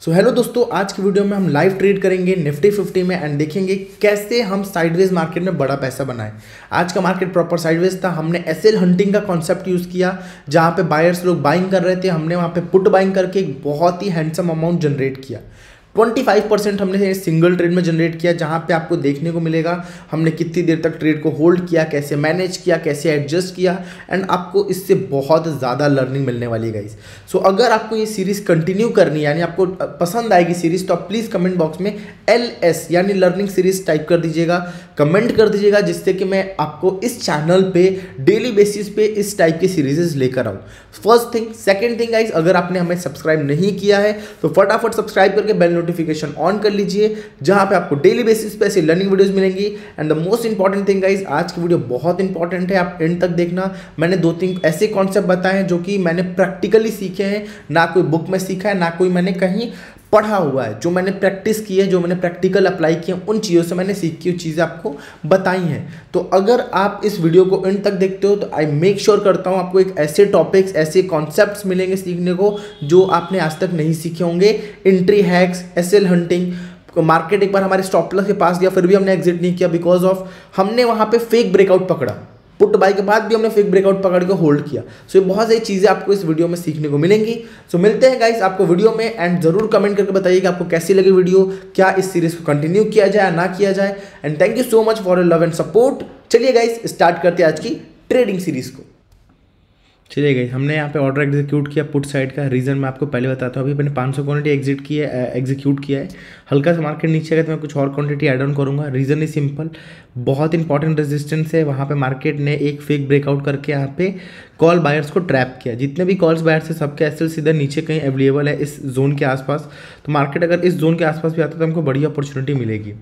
So hello दोस्तों, आज की वीडियो में हम लाइव ट्रेड करेंगे निफ्टी 50 में एंड देखेंगे कैसे हम साइडवेज मार्केट में बड़ा पैसा बनाएं। आज का मार्केट प्रॉपर साइडवेज था। हमने एसएल हंटिंग का कॉन्सेप्ट यूज़ किया, जहां पे बायर्स लोग बाइंग कर रहे थे। हमने वहां पे पुट बाइंग करके एक बहुत ही हैंडसम अमाउंट जनरेट किया। 25% हमने सिंगल ट्रेड में जनरेट किया, जहां पे आपको देखने को मिलेगा हमने कितनी देर तक ट्रेड को होल्ड किया, कैसे मैनेज किया, कैसे एडजस्ट किया एंड आपको इससे बहुत ज़्यादा लर्निंग मिलने वाली है गाइस। सो अगर आपको ये सीरीज़ कंटिन्यू करनी है, यानी आपको पसंद आएगी सीरीज़, तो आप प्लीज़ कमेंट बॉक्स में LS यानी लर्निंग सीरीज़ टाइप कर दीजिएगा, कमेंट कर दीजिएगा, जिससे कि मैं आपको इस चैनल पे डेली बेसिस पे इस टाइप की सीरीजेस लेकर आऊँ। First thing. Second thing guys, अगर आपने हमें सब्सक्राइब नहीं किया है तो फटाफट सब्सक्राइब करके बेल नोटिफिकेशन ऑन कर लीजिए, जहां पे आपको डेली बेसिस पे ऐसी लर्निंग वीडियोस मिलेंगी। And the most important thing guys, आज की वीडियो बहुत इंपॉर्टेंट है, आप एंड तक देखना। मैंने 2-3 ऐसे कॉन्सेप्ट बताए हैं जो कि मैंने प्रैक्टिकली सीखे हैं, ना कोई बुक में सीखा है, ना कोई मैंने कहीं पढ़ा हुआ है। जो मैंने प्रैक्टिस की है, जो मैंने प्रैक्टिकल अप्लाई किया, उन चीज़ों से मैंने सीखी हुई चीज़ें आपको बताई हैं। तो अगर आप इस वीडियो को एंड तक देखते हो तो आई मेक श्योर करता हूँ आपको एक ऐसे टॉपिक्स, ऐसे कॉन्सेप्ट्स मिलेंगे सीखने को जो आपने आज तक नहीं सीखे होंगे। Entry hacks, SL hunting, market एक बार हमारे स्टॉप लॉस के पास गया, फिर भी हमने एग्जिट नहीं किया बिकॉज ऑफ हमने वहाँ पे फेक ब्रेकआउट पकड़ा। पुट बाई के बाद भी हमने फेक ब्रेकआउट पकड़ के होल्ड किया। सो ये बहुत सारी चीज़ें आपको इस वीडियो में सीखने को मिलेंगी। सो मिलते हैं गाइस आपको वीडियो में, एंड जरूर कमेंट करके बताइए कि आपको कैसी लगी वीडियो, क्या इस सीरीज को कंटिन्यू किया जाए ना किया जाए। And thank you so much for your love and support. चलिए गाइस स्टार्ट करते हैं आज की ट्रेडिंग सीरीज को। चलिए गाइस, हमने यहाँ पे ऑर्डर एग्जीक्यूट किया पुट साइड का। रीज़न मैं आपको पहले बताता हूँ। अभी मैंने 500 क्वांटिटी एग्जीक्यूट किया है। हल्का सा मार्केट नीचे गया तो मैं कुछ और क्वांटिटी ऐड ऑन करूँगा। रीज़न इज सिंपल, बहुत इंपॉर्टेंट रेजिस्टेंस है वहाँ पे। मार्केट ने एक फेक ब्रेकआउट करके यहाँ पे कॉल बायर्स को ट्रैप किया। जितने भी कॉल्स बायर्स है सबके एसएल सीधा नीचे कहीं अवेलेबल है इस जोन के आसपास। तो मार्केट अगर इस जोन के आसपास भी आता है तो हमको बड़ी अपॉर्चुनिटी मिलेगी।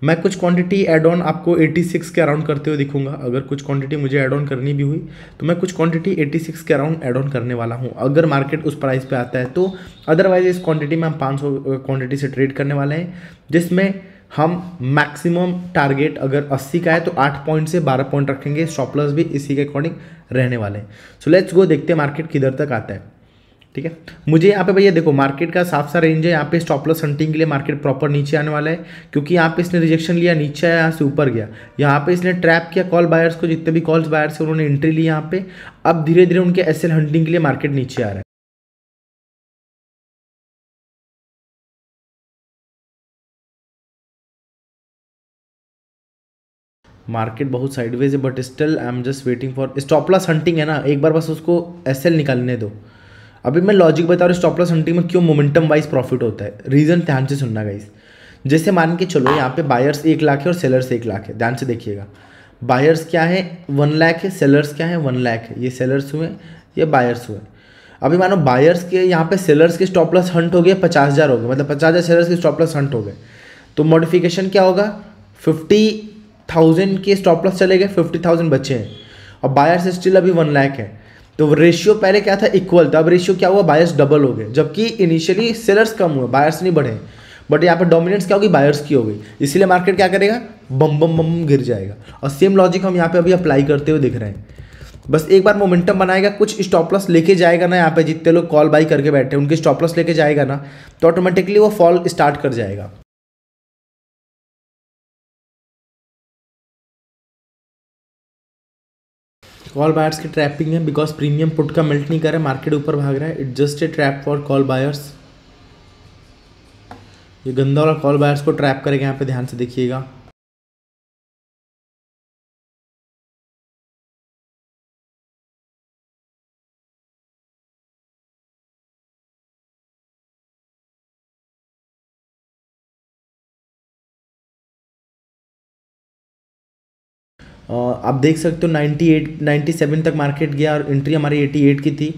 मैं कुछ क्वांटिटी ऐड ऑन आपको 86 के अराउंड करते हुए दिखूंगा। अगर कुछ क्वांटिटी मुझे ऐड ऑन करनी भी हुई तो मैं कुछ क्वांटिटी 86 के अराउंड ऐड ऑन करने वाला हूं, अगर मार्केट उस प्राइस पे आता है तो। अदरवाइज इस क्वांटिटी में हम 500 क्वांटिटी से ट्रेड करने वाले हैं, जिसमें हम मैक्सिमम टारगेट अगर 80 का है तो 8 पॉइंट से 12 पॉइंट रखेंगे। स्टॉप लॉस भी इसी के अकॉर्डिंग रहने वाले हैं। सो लेट्स गो, देखते हैं मार्केट किधर तक आता है। ठीक है, मुझे यहाँ पे भैया देखो मार्केट का साफ सा रेंज है। यहाँ पे स्टॉप लॉस हंटिंग के लिए मार्केट प्रॉपर नीचे आने वाला है, क्योंकि यहाँ पे इसने रिजेक्शन लिया, नीचे आया, यहाँ से ऊपर गया। यहाँ पे इसने ट्रैप किया कॉल बायर्स को, जितने भी कॉल्स बायर्स हैं उन्होंने एंट्री ली यहाँ पे। अब धीरे धीरे उनके एसएल हंटिंग के लिए मार्केट नीचे आ रहा है। मार्केट बहुत साइडवेज है but still I am just waiting for stop loss hunting है ना, एक बार बस उसको एसएल निकालने दो। अभी मैं लॉजिक बता रहा हूँ स्टॉप लॉस हंटिंग में क्यों मोमेंटम वाइज प्रॉफिट होता है। रीज़न ध्यान से सुनना गाइस। जैसे मान के चलो यहाँ पे बायर्स 1 लाख है और सेलर्स 1 लाख है। ध्यान से देखिएगा, बायर्स क्या है 1 लाख है, सेलर्स क्या है 1 लाख है। ये सेलर्स हुए, ये बायर्स हुए। अभी मानो बायर्स के यहाँ पे सेलर्स के स्टॉप लॉस हंट हो गए 50,000 हो गए, मतलब 50,000 सेलर्स के स्टॉप लॉस हंट हो गए। तो मॉडिफिकेशन क्या होगा, 50,000 के स्टॉप लॉस चले गए, 50,000 बचे हैं और बायर्स स्टिल अभी 1 लाख है। तो रेशियो पहले क्या था, इक्वल था। अब रेशियो क्या हुआ, बायर्स डबल हो गए, जबकि इनिशियली सेलर्स कम हुए, बायर्स नहीं बढ़े। बट यहाँ पर डोमिनेंस क्या होगी, बायर्स की हो गई। इसीलिए मार्केट क्या करेगा, बम बम बम गिर जाएगा। और सेम लॉजिक हम यहाँ पे अभी अप्लाई करते हुए दिख रहे हैं। बस एक बार मोमेंटम बनाएगा, कुछ स्टॉप लॉस लेके जाएगा ना, यहाँ पे जितने लोग कॉल बाई करके बैठे हैं उनके स्टॉप लॉस लेके जाएगा ना, तो ऑटोमेटिकली वो फॉल स्टार्ट कर जाएगा। कॉल बायर्स की ट्रैपिंग है बिकॉज प्रीमियम पुट का मेल्ट नहीं कर रहा है, मार्केट ऊपर भाग रहा है। It just a trap for call buyers. ये गंदा वाला कॉल बायर्स को ट्रैप करेगा, यहाँ पे ध्यान से देखिएगा। आप देख सकते हो 98 97 तक मार्केट गया और एंट्री हमारी 88 की थी।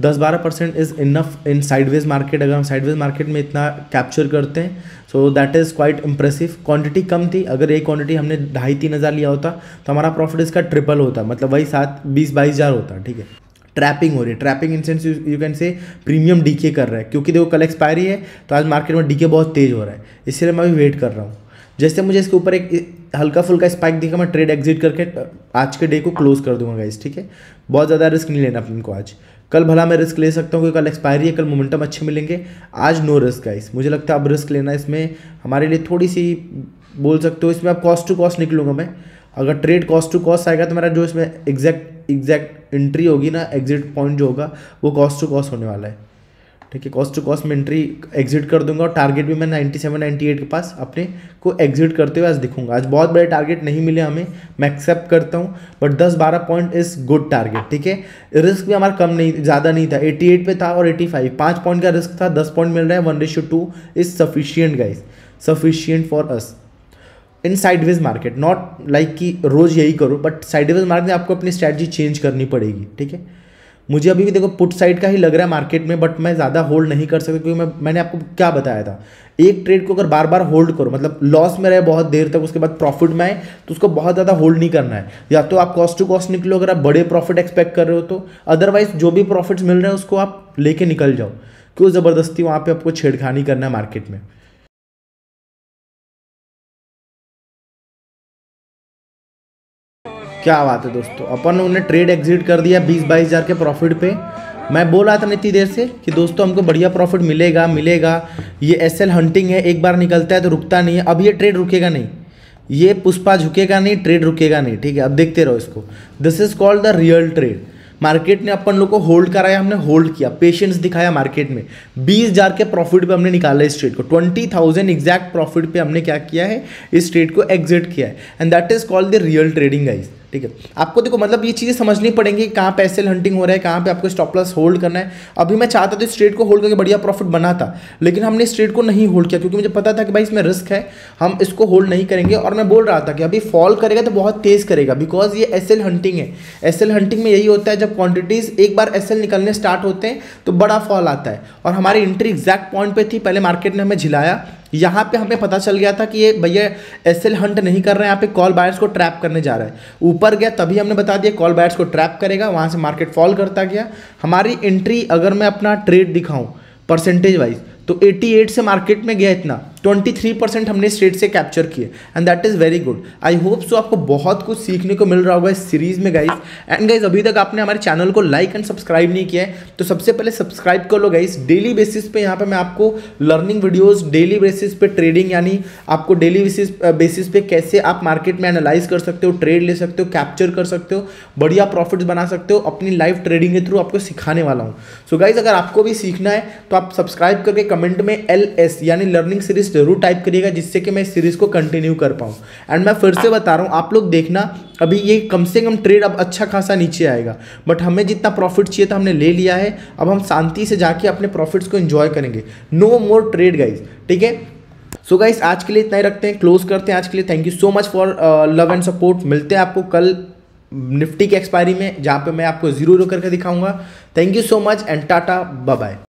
10-12% is enough in sideways market. अगर हम साइडवेज मार्केट में इतना कैप्चर करते हैं so that is quite impressive. Quantity कम थी, अगर एक क्वांटिटी हमने 2,500-3 हज़ार लिया होता तो हमारा प्रॉफिट इसका ट्रिपल होता, मतलब वही 20-22 हज़ार होता। ठीक है, ट्रैपिंग हो रही है। Trapping in sense you can say premium DK कर रहा है, क्योंकि देखो कल एक्सपायरी है तो आज मार्केट में डीके बहुत तेज़ हो रहा है, इसलिए मैं अभी वेट कर रहा हूँ। जैसे मुझे इसके ऊपर एक हल्का फुल्का स्पाइक दिखा, मैं ट्रेड एग्जिट करके आज के डे को क्लोज कर दूंगा गाइस। ठीक है, बहुत ज़्यादा रिस्क नहीं लेना अपन को आज, कल भला मैं रिस्क ले सकता हूँ क्योंकि कल एक्सपायरी है, कल मोमेंटम अच्छे मिलेंगे। आज नो रिस्क गाइस, मुझे लगता है अब रिस्क लेना इसमें हमारे लिए थोड़ी सी, बोल सकते हो इसमें अब कॉस्ट टू कॉस्ट निकलूँगा मैं। अगर ट्रेड कॉस्ट टू कॉस्ट आएगा तो मेरा जो इसमें एग्जैक्ट एंट्री होगी ना, एग्जिट पॉइंट जो होगा वो कॉस्ट टू कॉस्ट होने वाला है। ठीक है, कॉस्ट टू कॉस्ट में एंट्री एग्जिट कर दूंगा और टारगेट भी मैं 97 98 के पास अपने को एग्जिट करते हुए आज दिखूंगा। आज बहुत बड़े टारगेट नहीं मिले हमें, मैं एक्सेप्ट करता हूं, but 10-12 point is good target. ठीक है, रिस्क भी हमारा कम नहीं, ज़्यादा नहीं था, 88 पे था और 85, 5 पॉइंट का रिस्क था, 10 पॉइंट मिल रहा है, 1:2 is sufficient guys, sufficient for us in sideways market. Not like कि रोज़ यही करो, बट साइडवेज मार्केट में आपको अपनी स्ट्रैटेजी चेंज करनी पड़ेगी। ठीक है, मुझे अभी भी देखो पुट साइड का ही लग रहा है मार्केट में, बट मैं ज़्यादा होल्ड नहीं कर सकता क्योंकि मैंने आपको क्या बताया था, एक ट्रेड को अगर बार बार होल्ड करो, मतलब लॉस में रहे बहुत देर तक, उसके बाद प्रॉफिट में आए, तो उसको बहुत ज़्यादा होल्ड नहीं करना है। या तो आप कॉस्ट टू कॉस्ट निकलो अगर आप बड़े प्रॉफिट एक्सपेक्ट कर रहे हो तो, अदरवाइज जो भी प्रॉफिट्स मिल रहे हैं उसको आप लेके निकल जाओ, क्यों ज़बरदस्ती वहाँ पर आपको छेड़खानी करना है मार्केट में। क्या बात है दोस्तों, अपन उन्हें ट्रेड एग्जिट कर दिया 20-22 हज़ार के प्रॉफिट पे। मैं बोल रहा था इतनी देर से कि दोस्तों हमको बढ़िया प्रॉफिट मिलेगा मिलेगा, ये एसएल हंटिंग है, एक बार निकलता है तो रुकता नहीं है। अब ये ट्रेड रुकेगा नहीं, ये पुष्पा झुकेगा नहीं, ट्रेड रुकेगा नहीं। ठीक है, अब देखते रहो इसको, this is called the real trade. Market ने अपन लोग को होल्ड कराया, हमने होल्ड किया, पेशेंस दिखाया मार्केट में, 20 हज़ार के प्रॉफिट पे हमने निकाला इस ट्रेड को, 20,000 एग्जैक्ट प्रॉफिट पे हमने क्या किया है, इस ट्रेड को एग्जिट किया है, and that is called the real trading guys. ठीक है, आपको देखो मतलब ये चीज़ें समझनी पड़ेंगी, कहाँ पे एसएल हंटिंग हो रहा है, कहाँ पे आपको स्टॉप लॉस होल्ड करना है। अभी मैं चाहता था इस ट्रेड को होल्ड करके बढ़िया प्रॉफिट बना था, लेकिन हमने इस ट्रेड को नहीं होल्ड किया क्योंकि मुझे पता था कि भाई इसमें रिस्क है, हम इसको होल्ड नहीं करेंगे। और मैं बोल रहा था कि अभी फॉल करेगा तो बहुत तेज़ करेगा, बिकॉज ये एसएल हंटिंग है। एसएल हंटिंग में यही होता है, जब क्वांटिटीज़ एक बार एसएल निकलने स्टार्ट होते हैं तो बड़ा फॉल आता है, और हमारी एंट्री एग्जैक्ट पॉइंट पे थी। पहले मार्केट ने हमें झिलाया, यहाँ पे हमें पता चल गया था कि ये भैया एसएल हंट नहीं कर रहे हैं, यहाँ पे कॉल बायर्स को ट्रैप करने जा रहा है। ऊपर गया तभी हमने बता दिया कॉल बायर्स को ट्रैप करेगा, वहाँ से मार्केट फॉल करता गया। हमारी एंट्री अगर मैं अपना ट्रेड दिखाऊं परसेंटेज वाइज तो 88 से मार्केट में गया इतना, 23% हमने इस ट्रेड से कैप्चर किए, and that is very good. I hope so आपको बहुत कुछ सीखने को मिल रहा होगा इस सीरीज़ में गाइस। एंड गाइस अभी तक आपने हमारे चैनल को लाइक एंड सब्सक्राइब नहीं किया है तो सबसे पहले सब्सक्राइब कर लो गाइस। डेली बेसिस पे यहाँ पे मैं आपको लर्निंग वीडियोस, डेली बेसिस पे ट्रेडिंग, यानी आपको डेली बेसिस पे कैसे आप मार्केट में एनालाइज कर सकते हो, ट्रेड ले सकते हो, कैप्चर कर सकते हो, बढ़िया प्रॉफिट्स बना सकते हो, अपनी लाइव ट्रेडिंग के थ्रू आपको सिखाने वाला हूँ। सो गाइस अगर आपको भी सीखना है तो आप सब्सक्राइब करके कमेंट में LS यानी लर्निंग सीरीज जरूर टाइप करिएगा, जिससे कि मैं इस सीरीज को कंटिन्यू कर पाऊँ। एंड मैं फिर से बता रहा हूँ, आप लोग देखना अभी ये कम से कम ट्रेड अब अच्छा खासा नीचे आएगा, बट हमें जितना प्रॉफिट चाहिए था हमने ले लिया है। अब हम शांति से जाके अपने प्रॉफिट्स को एंजॉय करेंगे। नो मोर ट्रेड गाइज, ठीक है। सो गाइस आज के लिए इतना ही रखते हैं, क्लोज करते हैं आज के लिए। Thank you so much for love and support. मिलते हैं आपको कल निफ्टी की एक्सपायरी में, जहाँ पे मैं आपको 0 करके दिखाऊंगा। Thank you so much and tata bye bye.